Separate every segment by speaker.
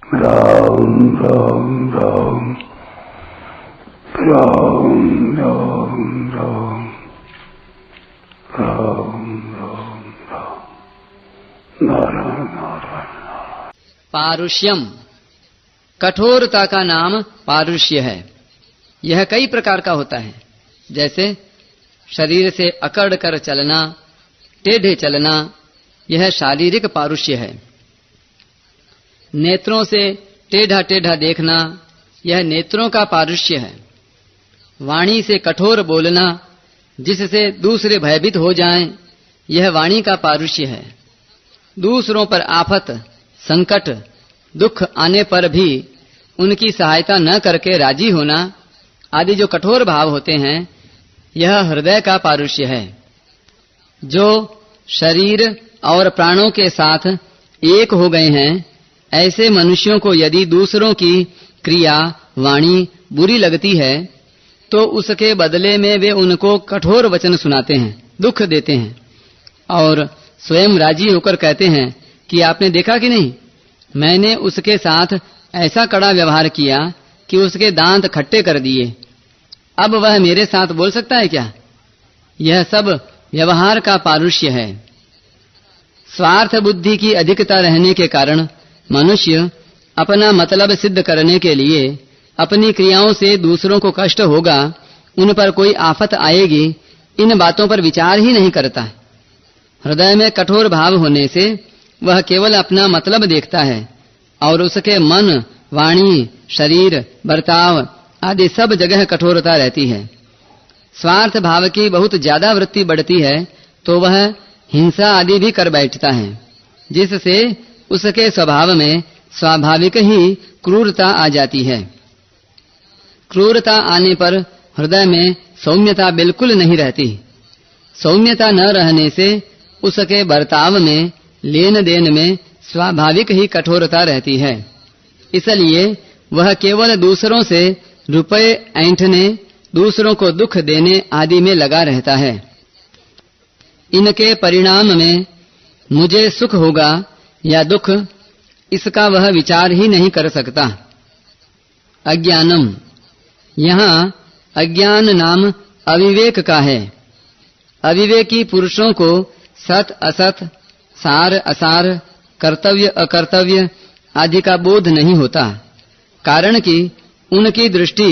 Speaker 1: राम राम राम राम राम राम राम राम राम नारायण नारायण।
Speaker 2: पारुष्यम, कठोरता का नाम पारुष्य है। यह कई प्रकार का होता है, जैसे शरीर से अकड़ कर चलना, टेढ़े चलना, यह शारीरिक पारुष्य है। नेत्रों से टेढ़ा टेढ़ा देखना, यह नेत्रों का पारुष्य है। वाणी से कठोर बोलना, जिससे दूसरे भयभीत हो जाएं, यह वाणी का पारुष्य है। दूसरों पर आफत, संकट, दुख आने पर भी उनकी सहायता न करके राजी होना आदि जो कठोर भाव होते हैं, यह हृदय का पारुष्य है। जो शरीर और प्राणों के साथ एक हो गए हैं, ऐसे मनुष्यों को यदि दूसरों की क्रिया वाणी बुरी लगती है, तो उसके बदले में वे उनको कठोर वचन सुनाते हैं, दुख देते हैं और स्वयं राजी होकर कहते हैं कि आपने देखा कि नहीं, मैंने उसके साथ ऐसा कड़ा व्यवहार किया कि उसके दांत खट्टे कर दिए, अब वह मेरे साथ बोल सकता है क्या? यह सब व्यवहार का पारुष्य है। स्वार्थ बुद्धि की अधिकता रहने के कारण मनुष्य अपना मतलब सिद्ध करने के लिए अपनी क्रियाओं से दूसरों को कष्ट होगा, उन पर कोई आफत आएगी, इन बातों पर विचार ही नहीं करता। हृदय में कठोर भाव होने से वह केवल अपना मतलब देखता है और उसके मन, वाणी, शरीर, बर्ताव आदि सब जगह कठोरता रहती है। स्वार्थ भाव की बहुत ज्यादा वृत्ति बढ़ती है तो वह हिंसा आदि भी कर बैठता है, जिससे उसके स्वभाव में स्वाभाविक ही क्रूरता आ जाती है। क्रूरता आने पर हृदय में सौम्यता बिल्कुल नहीं रहती। सौम्यता न रहने से उसके बर्ताव में, लेन देन में स्वाभाविक ही कठोरता रहती है। इसलिए वह केवल दूसरों से रुपए ऐंठने, दूसरों को दुख देने आदि में लगा रहता है। इनके परिणाम में मुझे सुख होगा या दुख, इसका वह विचार ही नहीं कर सकता। अज्ञानम, यहाँ अज्ञान नाम अविवेक का है। अविवेकी पुरुषों को सत असत, सार असार, कर्तव्य अकर्तव्य आदि का बोध नहीं होता, कारण कि उनकी दृष्टि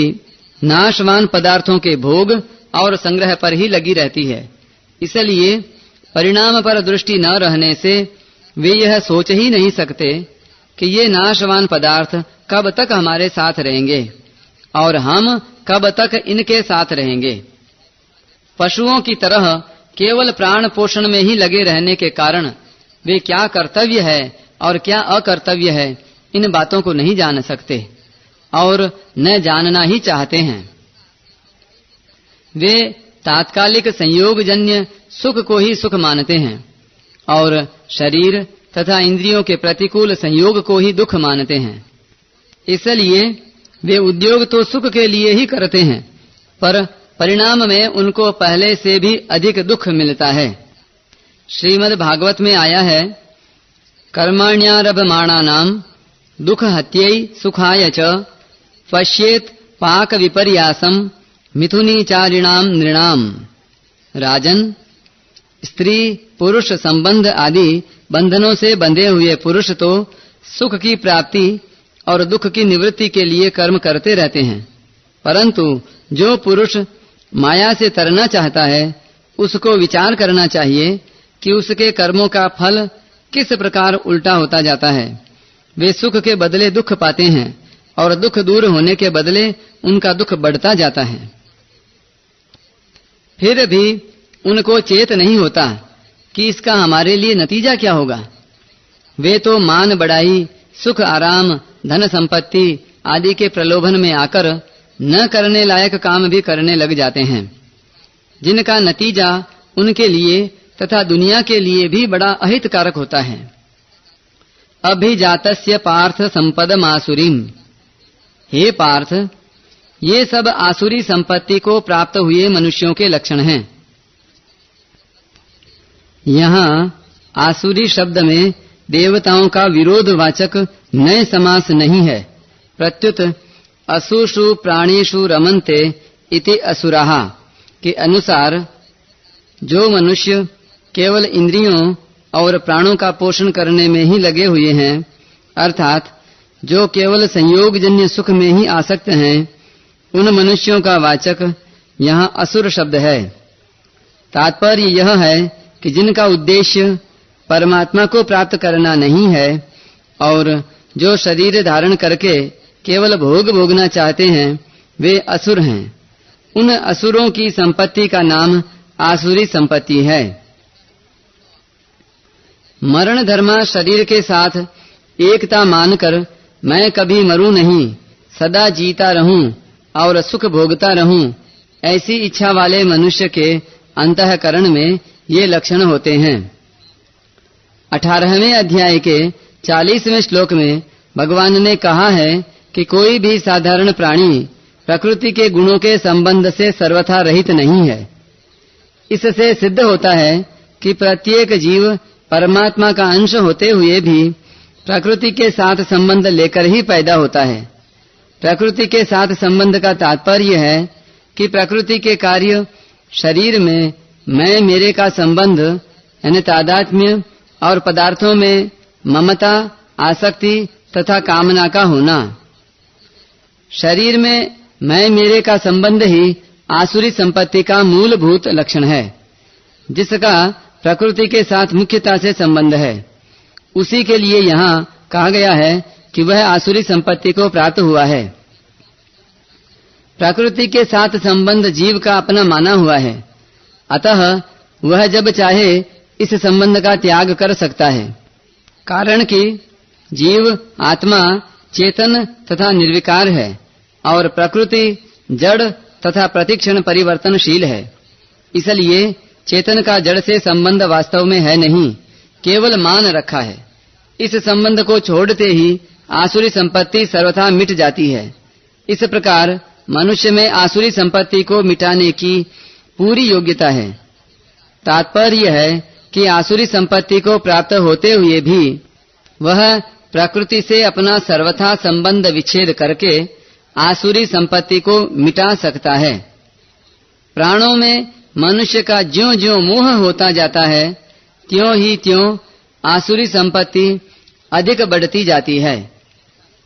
Speaker 2: नाशवान पदार्थों के भोग और संग्रह पर ही लगी रहती है। इसलिए परिणाम पर दृष्टि न रहने से वे यह सोच ही नहीं सकते कि ये नाशवान पदार्थ कब तक हमारे साथ रहेंगे और हम कब तक इनके साथ रहेंगे। पशुओं की तरह केवल प्राण पोषण में ही लगे रहने के कारण वे क्या कर्तव्य है और क्या अकर्तव्य है, इन बातों को नहीं जान सकते और न जानना ही चाहते हैं। वे तात्कालिक संयोगजन्य सुख को ही सुख मानते हैं और शरीर तथा इंद्रियों के प्रतिकूल संयोग को ही दुख मानते हैं। इसलिए वे उद्योग तो सुख के लिए ही करते हैं, पर परिणाम में उनको पहले से भी अधिक दुख मिलता है। श्रीमद् भागवत में आया है, कर्मण्यारभमाणानाम दुख हत्यै सुखाय च पश्येत पाक विपर्यासम मिथुनीचारिणाम नृणाम। राजन, स्त्री पुरुष संबंध आदि बंधनों से बंधे हुए पुरुष तो सुख की प्राप्ति और दुख की निवृत्ति के लिए कर्म करते रहते हैं, परंतु जो पुरुष माया से तरना चाहता है, उसको विचार करना चाहिए कि उसके कर्मों का फल किस प्रकार उल्टा होता जाता है। वे सुख के बदले दुख पाते हैं और दुख दूर होने के बदले उनका दुख बढ़ता जाता है। फिर भी उनको चेत नहीं होता कि इसका हमारे लिए नतीजा क्या होगा। वे तो मान बढ़ाई, सुख आराम, धन संपत्ति आदि के प्रलोभन में आकर न करने लायक काम भी करने लग जाते हैं, जिनका नतीजा उनके लिए तथा दुनिया के लिए भी बड़ा अहितकारक होता है। अभिजातस्य पार्थ संपदमासुरीम। हे पार्थ, ये सब आसुरी संपत्ति को प्राप्त हुए मनुष्यों के लक्षण हैं। यहाँ आसुरी शब्द में देवताओं का विरोधवाचक नए समास नहीं है। प्रत्युत असुषु प्राणीषु रमन्ते इति असुराः के अनुसार जो मनुष्य केवल इंद्रियों और प्राणों का पोषण करने में ही लगे हुए हैं, अर्थात जो केवल संयोगजन्य सुख में ही आसक्त हैं, उन मनुष्यों का वाचक यहाँ असुर शब्द है। तात्पर्य यह है कि जिनका उद्देश्य परमात्मा को प्राप्त करना नहीं है और जो शरीर धारण करके केवल भोग भोगना चाहते हैं, वे असुर हैं। उन असुरों की संपत्ति का नाम आसुरी संपत्ति है। मरण धर्मा शरीर के साथ एकता मानकर मैं कभी मरूं नहीं, सदा जीता रहूं और सुख भोगता रहूं, ऐसी इच्छा वाले मनुष्य के अंतःकरण में ये लक्षण होते हैं। 18वें अध्याय के 40वें श्लोक में भगवान ने कहा है कि कोई भी साधारण प्राणी प्रकृति के गुणों के संबंध से सर्वथा रहित नहीं है। इससे सिद्ध होता है कि प्रत्येक जीव परमात्मा का अंश होते हुए भी प्रकृति के साथ संबंध लेकर ही पैदा होता है। प्रकृति के साथ संबंध का तात्पर्य है कि प्रकृति के कार्य शरीर में मैं मेरे का संबंध यानी तादात्म्य और पदार्थों में ममता, आसक्ति तथा कामना का होना। शरीर में मैं मेरे का संबंध ही आसुरी संपत्ति का मूलभूत लक्षण है, जिसका प्रकृति के साथ मुख्यता से संबंध है। उसी के लिए यहाँ कहा गया है कि वह आसुरी संपत्ति को प्राप्त हुआ है। प्रकृति के साथ संबंध जीव का अपना माना हुआ है, अतः वह जब चाहे इस संबंध का त्याग कर सकता है। कारण कि जीव आत्मा चेतन तथा निर्विकार है और प्रकृति जड़ तथा प्रतिक्षण परिवर्तनशील है। इसलिए चेतन का जड़ से संबंध वास्तव में है नहीं, केवल मान रखा है। इस संबंध को छोड़ते ही आसुरी संपत्ति सर्वथा मिट जाती है। इस प्रकार मनुष्य में आसुरी संपत्ति को मिटाने की पूरी योग्यता है। तात्पर्य है कि आसुरी संपत्ति को प्राप्त होते हुए भी वह प्रकृति से अपना सर्वथा संबंध विच्छेद करके आसुरी संपत्ति को मिटा सकता है। प्राणों में मनुष्य का ज्यों-ज्यों मोह होता जाता है, त्यों ही त्यों आसुरी संपत्ति अधिक बढ़ती जाती है।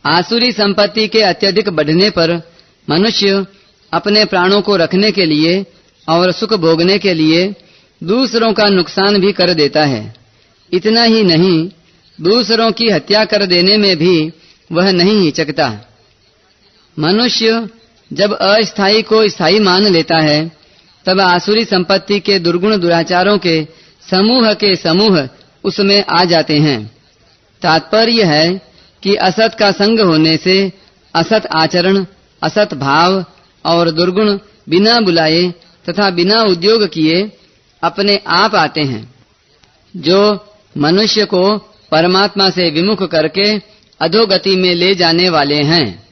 Speaker 2: आसुरी संपत्ति के अत्यधिक बढ़ने पर मनुष्य अपने प्राणों को रखने के लिए और सुख भोगने के लिए दूसरों का नुकसान भी कर देता है। इतना ही नहीं, दूसरों की हत्या कर देने में भी वह नहीं हिचकता। मनुष्य जब अस्थायी को स्थायी मान लेता है, तब आसुरी संपत्ति के दुर्गुण दुराचारों के समूह उसमें आ जाते हैं। तात्पर्य है कि असत का संग होने से असत आचरण, असत भाव और दुर्गुण बिना बुलाए तथा बिना उद्योग किए अपने आप आते हैं, जो मनुष्य को परमात्मा से विमुख करके अधोगति में ले जाने वाले हैं।